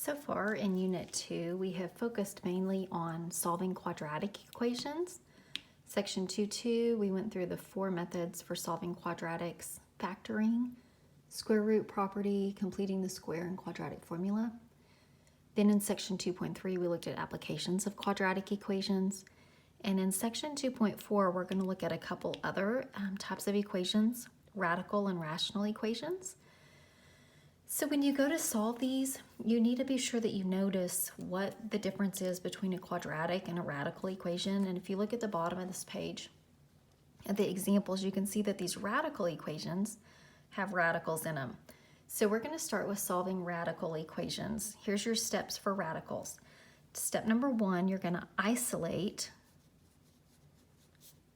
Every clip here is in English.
So far in Unit 2, we have focused mainly on solving quadratic equations. Section 2.2, we went through the 4 methods for solving quadratics: factoring, square root property, completing the square and quadratic formula. Then in Section 2.3, we looked at applications of quadratic equations. And in Section 2.4, we're going to look at a couple other types of equations: radical and rational equations. So when you go to solve these, you need to be sure that you notice what the difference is between a quadratic and a radical equation. And if you look at the bottom of this page, at the examples, you can see that these radical equations have radicals in them. So we're going to start with solving radical equations. Here's your steps for radicals. Step number 1, you're going to isolate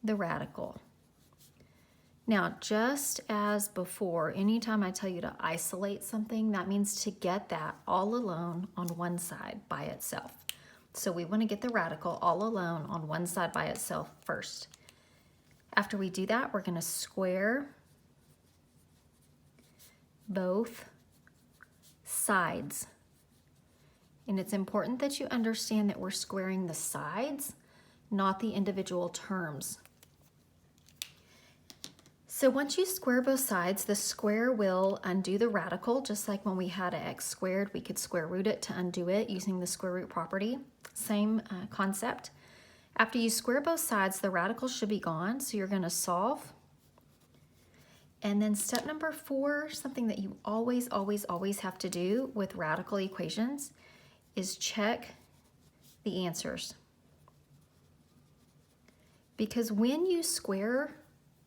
the radical. Now, just as before, anytime I tell you to isolate something, that means to get that all alone on one side by itself. So we want to get the radical all alone on one side by itself first. After we do that, we're going to square both sides. And it's important that you understand that we're squaring the sides, not the individual terms. So once you square both sides, the square will undo the radical, just like when we had an x squared, we could square root it to undo it using the square root property. Same concept. After you square both sides, the radical should be gone, so you're going to solve. And then step number 4, something that you always have to do with radical equations is check the answers. Because when you square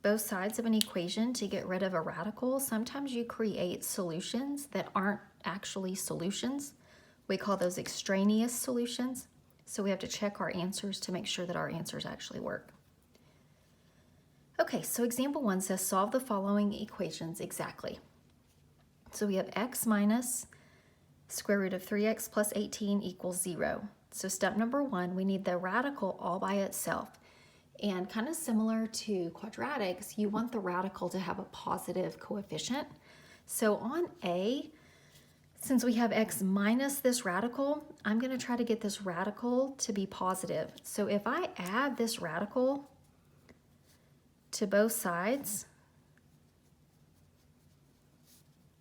both sides of an equation to get rid of a radical, sometimes you create solutions that aren't actually solutions. We call those extraneous solutions. So we have to check our answers to make sure that our answers actually work. Okay, so example 1 says solve the following equations exactly. So we have x minus square root of 3x plus 18 equals 0. So step number 1, we need the radical all by itself. And kind of similar to quadratics, you want the radical to have a positive coefficient. So on A, since we have x minus this radical, I'm going to try to get this radical to be positive. So if I add this radical to both sides,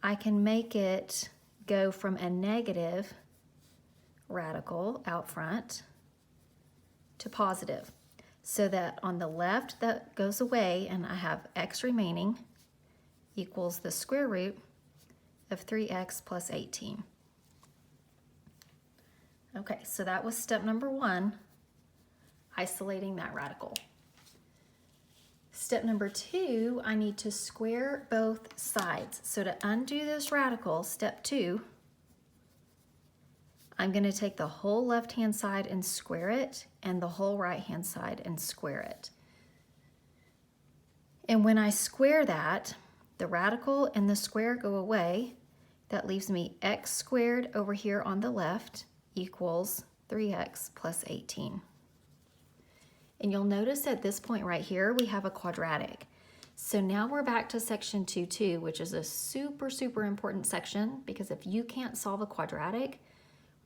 I can make it go from a negative radical out front to positive. So that on the left, that goes away, and I have x remaining equals the square root of 3x plus 18. Okay, so that was step number 1, isolating that radical. Step number 2, I need to square both sides. So to undo this radical, step 2, I'm going to take the whole left-hand side and square it, and the whole right-hand side and square it. And when I square that, the radical and the square go away. That leaves me x squared over here on the left equals 3x plus 18. And you'll notice at this point right here, we have a quadratic. So now we're back to section 2.2, which is a super important section, because if you can't solve a quadratic,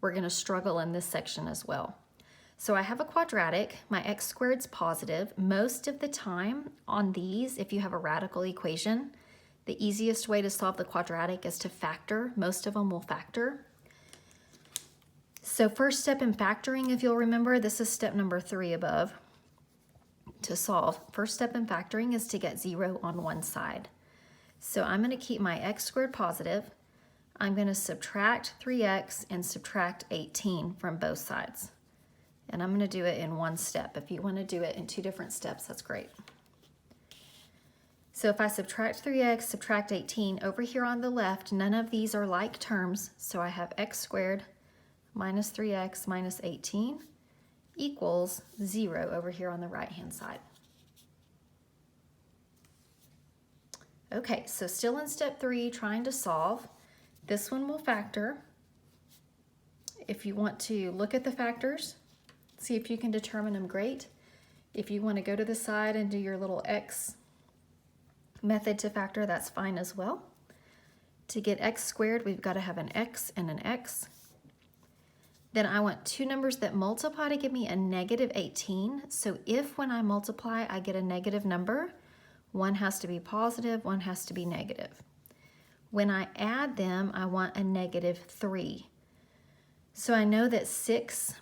we're going to struggle in this section as well. So I have a quadratic, my x squared's positive. Most of the time on these, if you have a radical equation, the easiest way to solve the quadratic is to factor. Most of them will factor. So first step in factoring, if you'll remember, this is step number 3 above to solve. First step in factoring is to get 0 on one side. So I'm going to keep my x squared positive. I'm going to subtract 3x and subtract 18 from both sides. And I'm going to do it in one step. If you want to do it in 2 different steps, that's great. So if I subtract 3x, subtract 18, over here on the left, none of these are like terms. So I have x squared minus 3x minus 18 equals 0 over here on the right-hand side. Okay, so still in step 3, trying to solve. This one will factor. If you want to look at the factors, see if you can determine them, great. If you want to go to the side and do your little x method to factor, that's fine as well. To get x squared, we've got to have an x and an x. Then I want two numbers that multiply to give me a negative 18. So if when I multiply, I get a negative number, one has to be positive, one has to be negative. When I add them, I want a negative 3. So I know that 6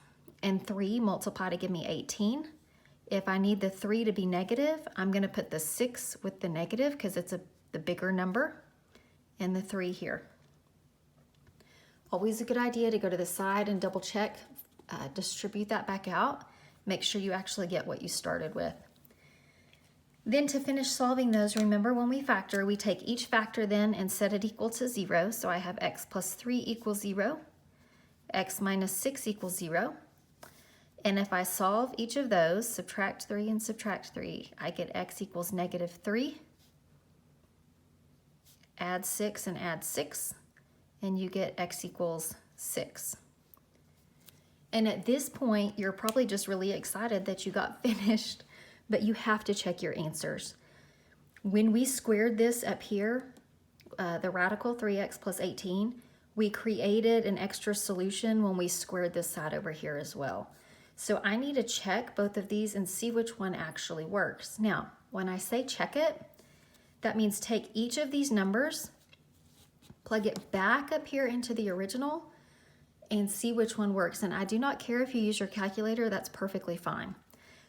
and 3 multiply to give me 18. If I need the 3 to be negative, I'm going to put the 6 with the negative because it's the bigger number, and the 3 here. Always a good idea to go to the side and double check, distribute that back out, make sure you actually get what you started with. Then to finish solving those, remember when we factor, we take each factor then and set it equal to 0. So I have x plus 3 equals 0, x minus 6 equals 0. And if I solve each of those, subtract 3 and subtract 3, I get x equals negative 3. Add 6 and add 6, and you get x equals 6. And at this point, you're probably just really excited that you got finished, but you have to check your answers. When we squared this up here, the radical 3x plus 18, we created an extra solution when we squared this side over here as well. So I need to check both of these and see which one actually works. Now, when I say check it, that means take each of these numbers, plug it back up here into the original, and see which one works. And I do not care if you use your calculator, that's perfectly fine.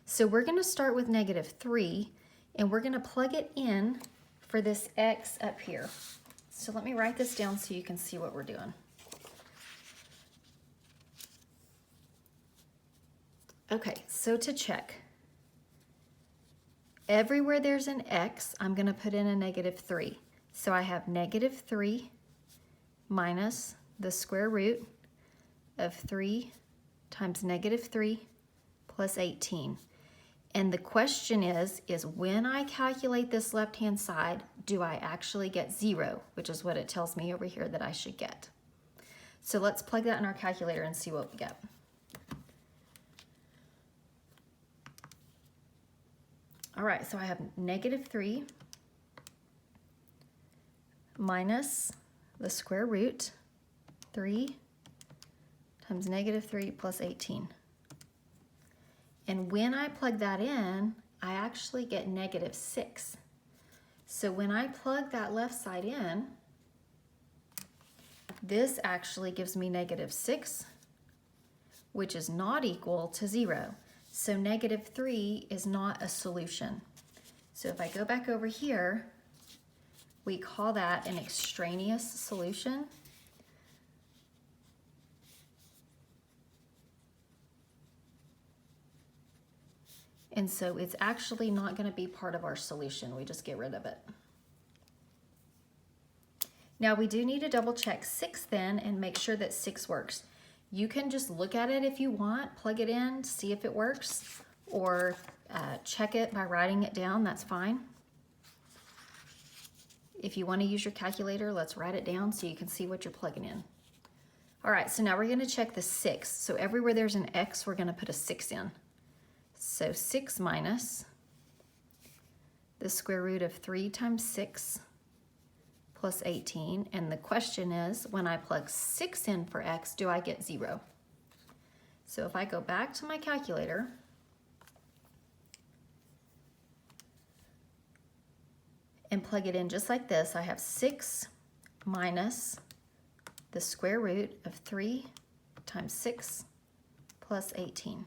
So we're going to start with negative 3, and we're going to plug it in for this x up here. So let me write this down so you can see what we're doing. Okay, so to check, everywhere there's an x, I'm going to put in a negative 3. So I have negative 3 minus the square root of 3 times negative 3 plus 18. And the question is when I calculate this left-hand side, do I actually get 0, which is what it tells me over here that I should get. So let's plug that in our calculator and see what we get. All right, so I have negative 3 minus the square root, 3 times negative 3 plus 18. And when I plug that in, I actually get negative 6. So when I plug that left side in, this actually gives me negative 6, which is not equal to 0. So negative 3 is not a solution. So if I go back over here, we call that an extraneous solution. And so it's actually not going to be part of our solution. We just get rid of it. Now we do need to double check 6 then and make sure that 6 works. You can just look at it if you want, plug it in, see if it works, or check it by writing it down, that's fine. If you want to use your calculator, let's write it down so you can see what you're plugging in. All right, so now we're going to check the 6. So everywhere there's an x, we're going to put a 6 in. So 6 minus the square root of 3 times 6 plus 18. And the question is, when I plug 6 in for x, do I get 0? So if I go back to my calculator, and plug it in just like this, I have 6 minus the square root of 3 times 6 plus 18,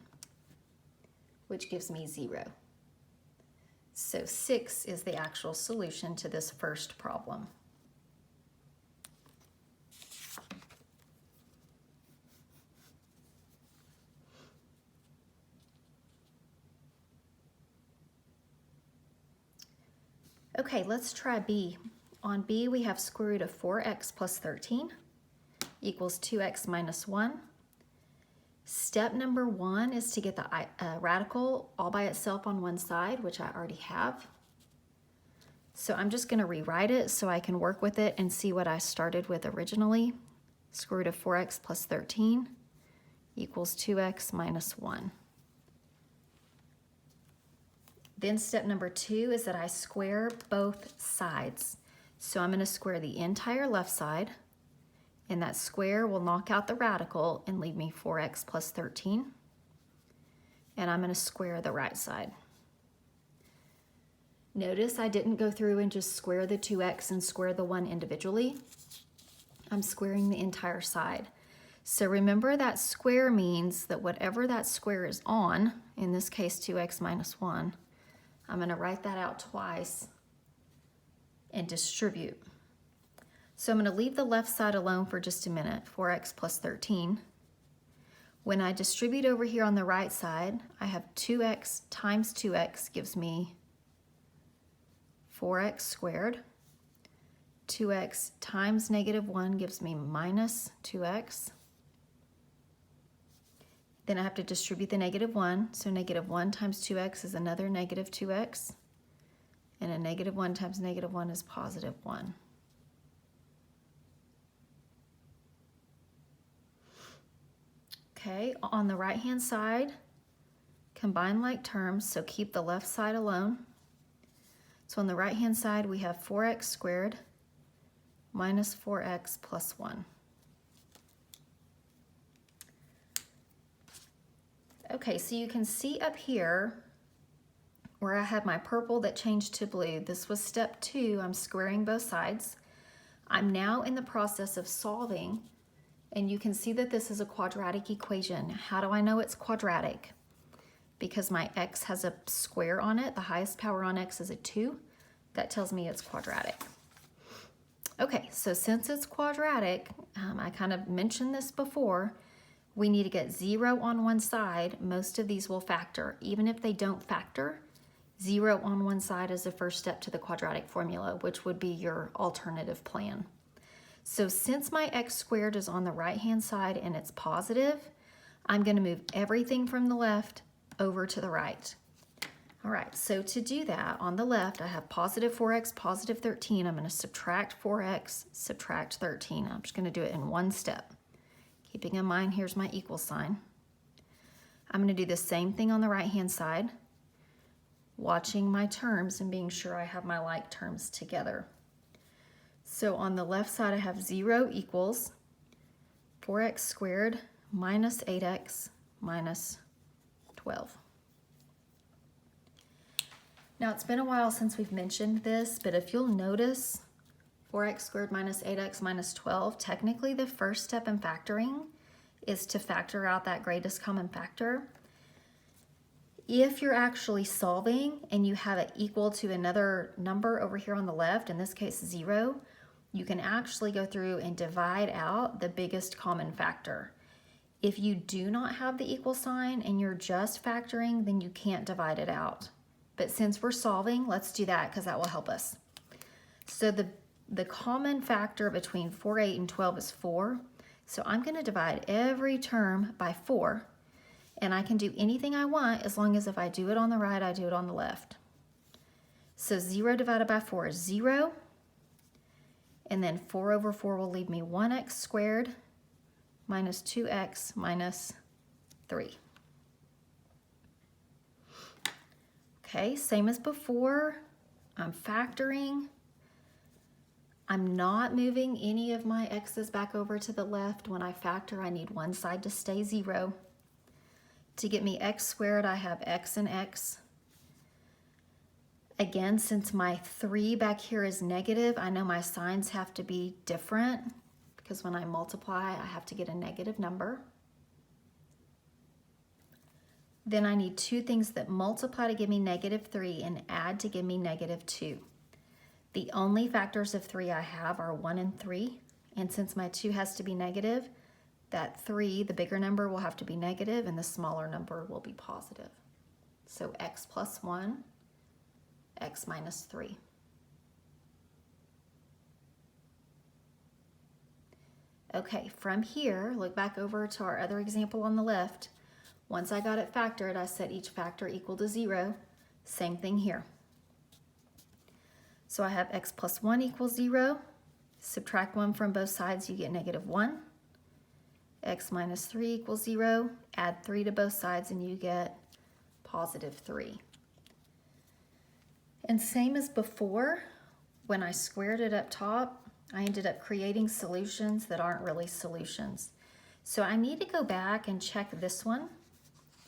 which gives me 0. So 6 is the actual solution to this first problem. Okay, let's try B. On B, we have square root of 4x plus 13 equals 2x minus 1. Step number 1 is to get the radical all by itself on one side, which I already have. So I'm just going to rewrite it so I can work with it and see what I started with originally. Square root of 4x plus 13 equals 2x minus 1. Then step number 2 is that I square both sides. So I'm going to square the entire left side, And that square will knock out the radical and leave me 4x plus 13. And I'm going to square the right side. Notice I didn't go through and just square the 2x and square the 1 individually. I'm squaring the entire side. So remember that square means that whatever that square is on, in this case 2x minus 1, I'm going to write that out twice and distribute. So I'm going to leave the left side alone for just a minute, 4x plus 13. When I distribute over here on the right side, I have 2x times 2x gives me 4x squared. 2x times negative 1 gives me minus 2x. Then I have to distribute the negative 1, so negative 1 times 2x is another negative 2x, and a negative 1 times negative 1 is positive 1. Okay, on the right-hand side, combine like terms, so keep the left side alone. So on the right-hand side, we have 4x squared minus 4x plus 1. Okay, so you can see up here where I had my purple that changed to blue. This was step 2. I'm squaring both sides. I'm now in the process of solving, and you can see that this is a quadratic equation. How do I know it's quadratic? Because my x has a square on it. The highest power on x is a 2. That tells me it's quadratic. Okay, so since it's quadratic, I kind of mentioned this before, we need to get 0 on one side. Most of these will factor. Even if they don't factor, 0 on one side is the first step to the quadratic formula, which would be your alternative plan. So since my x squared is on the right-hand side and it's positive, I'm going to move everything from the left over to the right. All right, so to do that, on the left, I have positive 4x, positive 13. I'm going to subtract 4x, subtract 13. I'm just going to do it in one step. Keeping in mind, here's my equal sign. I'm going to do the same thing on the right-hand side, watching my terms and being sure I have my like terms together. So on the left side, I have 0 equals 4x squared minus 8x minus 12. Now, it's been a while since we've mentioned this, but if you'll notice, 4x squared minus 8x minus 12, technically the first step in factoring is to factor out that greatest common factor. If you're actually solving and you have it equal to another number over here on the left, in this case 0, you can actually go through and divide out the biggest common factor. If you do not have the equal sign and you're just factoring, then you can't divide it out. But since we're solving, let's do that because that will help us. So the common factor between 4, 8, and 12 is 4. So I'm going to divide every term by 4. And I can do anything I want as long as if I do it on the right, I do it on the left. So 0 divided by 4 is 0. And then 4 over 4 will leave me 1x squared minus 2x minus 3. Okay, same as before. I'm factoring. I'm not moving any of my x's back over to the left. When I factor, I need one side to stay 0. To get me x squared, I have x and x. Again, since my 3 back here is negative, I know my signs have to be different because when I multiply, I have to get a negative number. Then I need 2 things that multiply to give me negative 3 and add to give me negative 2. The only factors of 3 I have are 1 and 3, and since my 2 has to be negative, that 3, the bigger number, will have to be negative and the smaller number will be positive. So x plus 1, x minus 3. Okay, from here, look back over to our other example on the left. Once I got it factored, I set each factor equal to 0. Same thing here. So I have x plus 1 equals 0. Subtract 1 from both sides, you get negative 1. X minus 3 equals 0. Add 3 to both sides and you get positive 3. And same as before, when I squared it up top, I ended up creating solutions that aren't really solutions. So I need to go back and check this one.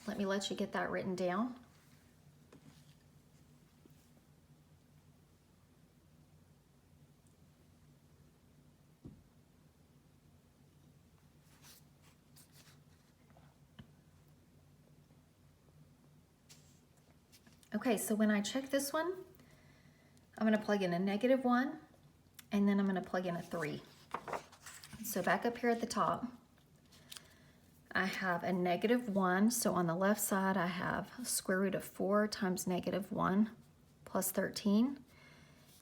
Let me let you get that written down. Okay, so when I check this one, I'm going to plug in a -1, and then I'm going to plug in a 3. So back up here at the top, I have a -1, so on the left side I have square root of 4 times -1 plus 13.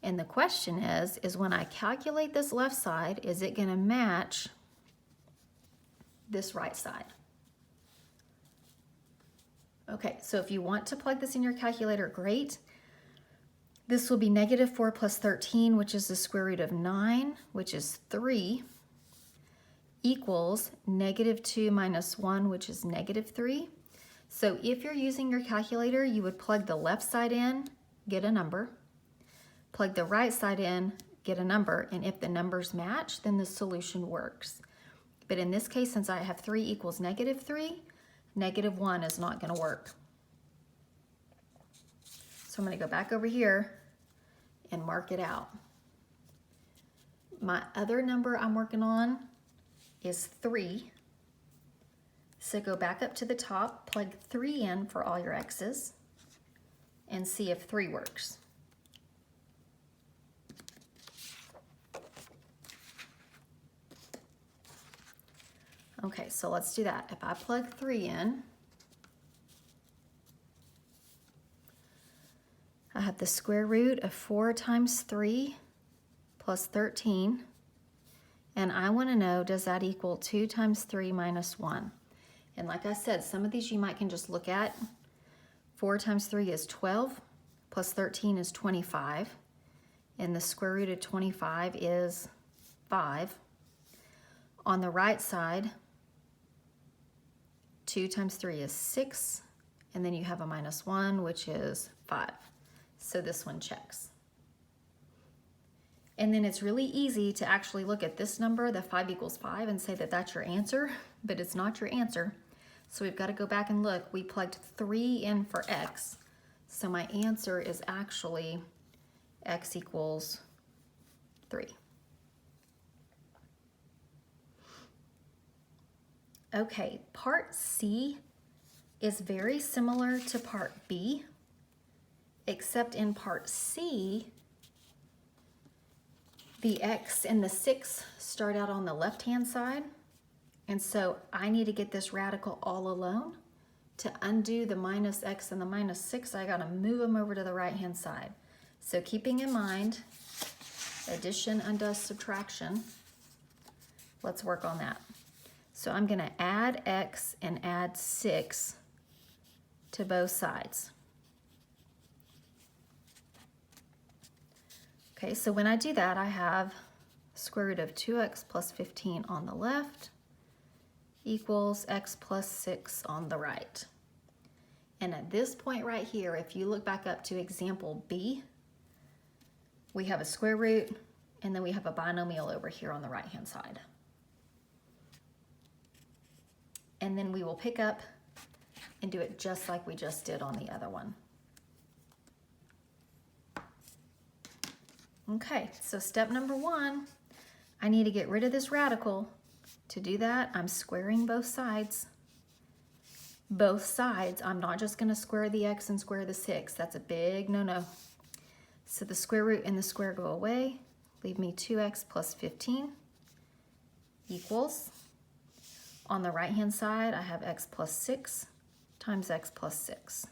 And the question is when I calculate this left side, is it going to match this right side? Okay, so if you want to plug this in your calculator, great. This will be -4 plus 13, which is the square root of 9, which is 3, equals -2 minus 1, which is -3. So if you're using your calculator, you would plug the left side in, get a number, plug the right side in, get a number, and if the numbers match, then the solution works. But in this case, since I have 3 equals -3, -1 is not going to work. So I'm going to go back over here and mark it out. My other number I'm working on is 3. So go back up to the top, plug 3 in for all your x's, and see if 3 works. Okay, so let's do that. If I plug 3 in, I have the square root of 4 times 3 plus 13. And I want to know, does that equal 2 times 3 minus 1? And like I said, some of these you might can just look at. 4 times 3 is 12, plus 13 is 25. And the square root of 25 is 5. On the right side, 2 times 3 is 6. And then you have a minus 1, which is 5. So this one checks. And then it's really easy to actually look at this number, the 5 equals 5, and say that that's your answer, but it's not your answer. So we've got to go back and look. We plugged 3 in for x. So my answer is actually x equals 3. Okay, part C is very similar to part B, except in part C, the x and the 6 start out on the left-hand side. And so I need to get this radical all alone. To undo the minus x and the minus 6, I gotta move them over to the right-hand side. So keeping in mind, addition undoes subtraction. Let's work on that. So I'm gonna add x and add 6 to both sides. Okay, so when I do that, I have square root of 2x plus 15 on the left equals x plus 6 on the right. And at this point right here, if you look back up to example B, we have a square root and then we have a binomial over here on the right-hand side. And then we will pick up and do it just like we just did on the other one. Okay, so step number 1, I need to get rid of this radical. To do that, I'm squaring both sides. Both sides, I'm not just gonna square the x and square the 6. That's a big no-no. So the square root and the square go away. Leave me 2x plus 15 equals, on the right-hand side, I have x plus 6 times x plus 6.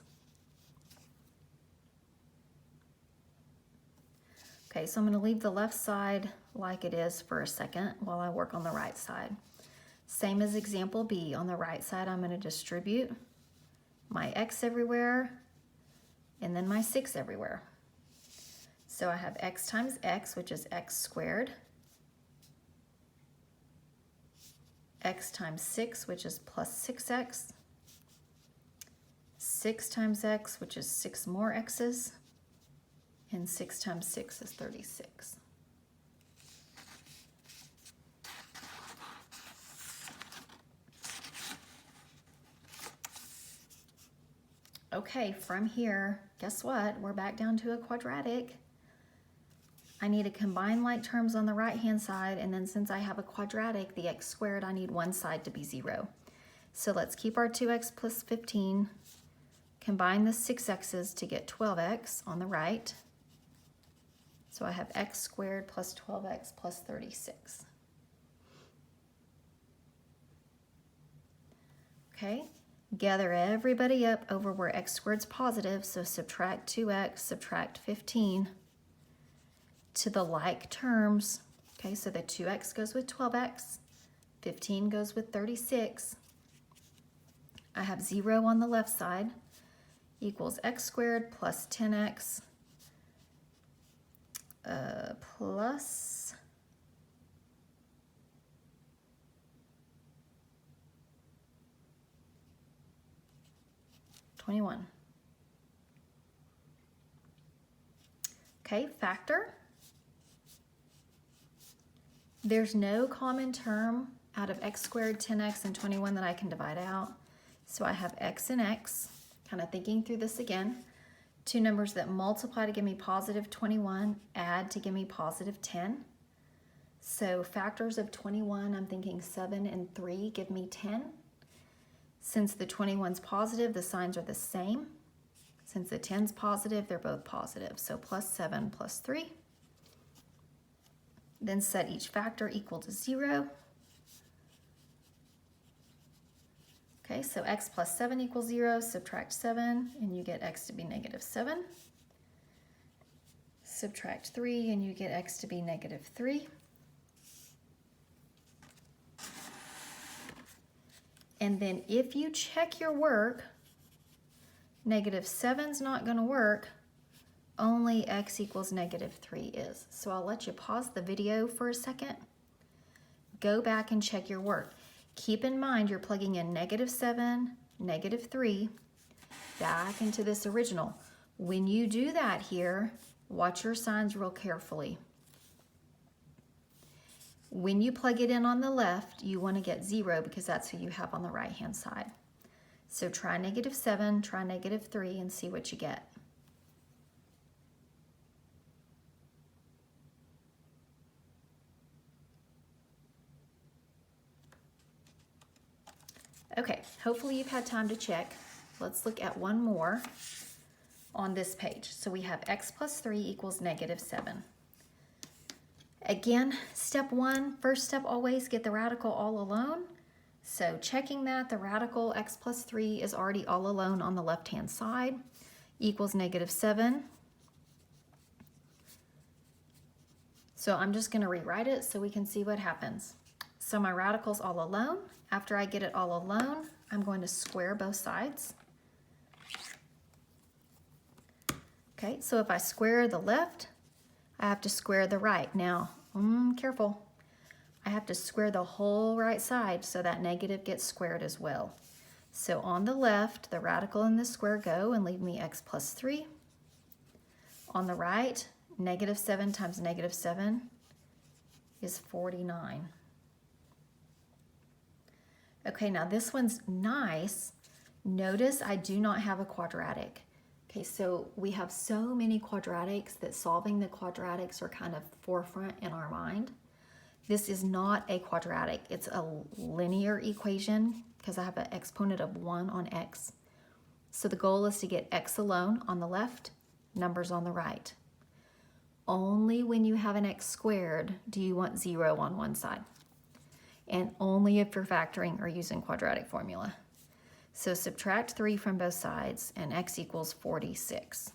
Okay, so I'm going to leave the left side like it is for a second while I work on the right side. Same as example B. On the right side, I'm going to distribute my x everywhere and then my 6 everywhere. So I have x times x, which is x squared, x times 6, which is plus 6x, 6 times x, which is 6 more x's, and 6 times 6 is 36. Okay, from here, guess what? We're back down to a quadratic. I need to combine like terms on the right-hand side, and then since I have a quadratic, the x squared, I need one side to be 0. So let's keep our 2x plus 15, combine the 6x's to get 12x on the right. So I have x squared plus 12x plus 36. Okay, gather everybody up over where x squared's positive, so subtract 2x, subtract 15 to the like terms. Okay, so the 2x goes with 12x, 15 goes with 36. I have 0 on the left side equals x squared plus 10x plus 21. Okay, factor. There's no common term out of x squared, 10x, and 21 that I can divide out. So I have x and x, kind of thinking through this again. Two numbers that multiply to give me positive 21, add to give me positive 10. So factors of 21, I'm thinking 7 and 3 give me 10. Since the 21's positive, the signs are the same. Since the 10's positive, they're both positive. So plus 7 plus 3. Then set each factor equal to 0. Okay, so x plus 7 equals 0, subtract 7, and you get x to be negative 7. Subtract 3, and you get x to be negative 3. And then if you check your work, negative 7's not going to work, only x equals negative 3 is. So I'll let you pause the video for a second. Go back and check your work. Keep in mind you're plugging in negative 7, negative 3 back into this original. When you do that here, watch your signs real carefully. When you plug it in on the left, you want to get 0 because that's who you have on the right-hand side. So try negative 7, try negative 3, and see what you get. Okay, hopefully you've had time to check. Let's look at one more on this page. So we have x plus 3 equals negative 7. Again, step 1, first step always get the radical all alone. So checking that, the radical x plus 3 is already all alone on the left-hand side, equals negative 7. So I'm just going to rewrite it so we can see what happens. So my radical's all alone. After I get it all alone, I'm going to square both sides. Okay, so if I square the left, I have to square the right. Now, careful. I have to square the whole right side so that negative gets squared as well. So on the left, the radical and the square go and leave me x plus 3. On the right, negative 7 times negative 7 is 49. Okay, now this one's nice. Notice I do not have a quadratic. Okay, so we have so many quadratics that solving the quadratics are kind of forefront in our mind. This is not a quadratic. It's a linear equation because I have an exponent of 1 on x. So the goal is to get x alone on the left, numbers on the right. Only when you have an x squared do you want 0 on one side. And only if you're factoring or using quadratic formula. So subtract 3 from both sides and x equals 46.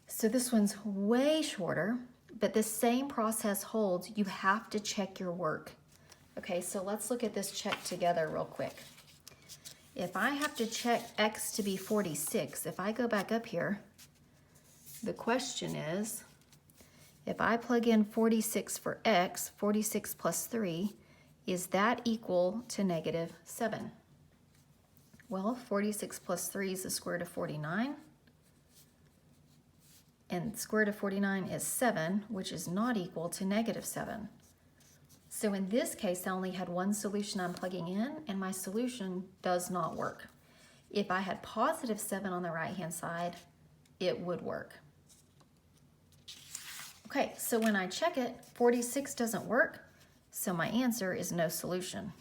So this one's way shorter, but the same process holds. You have to check your work. Okay, so let's look at this check together real quick. If I have to check x to be 46, if I go back up here, the question is, if I plug in 46 for x, 46 plus 3, is that equal to negative 7? Well, 46 plus 3 is the square root of 49. And square root of 49 is 7, which is not equal to negative 7. So in this case, I only had one solution I'm plugging in, and my solution does not work. If I had positive 7 on the right-hand side, it would work. Okay, so when I check it, 46 doesn't work, so my answer is no solution.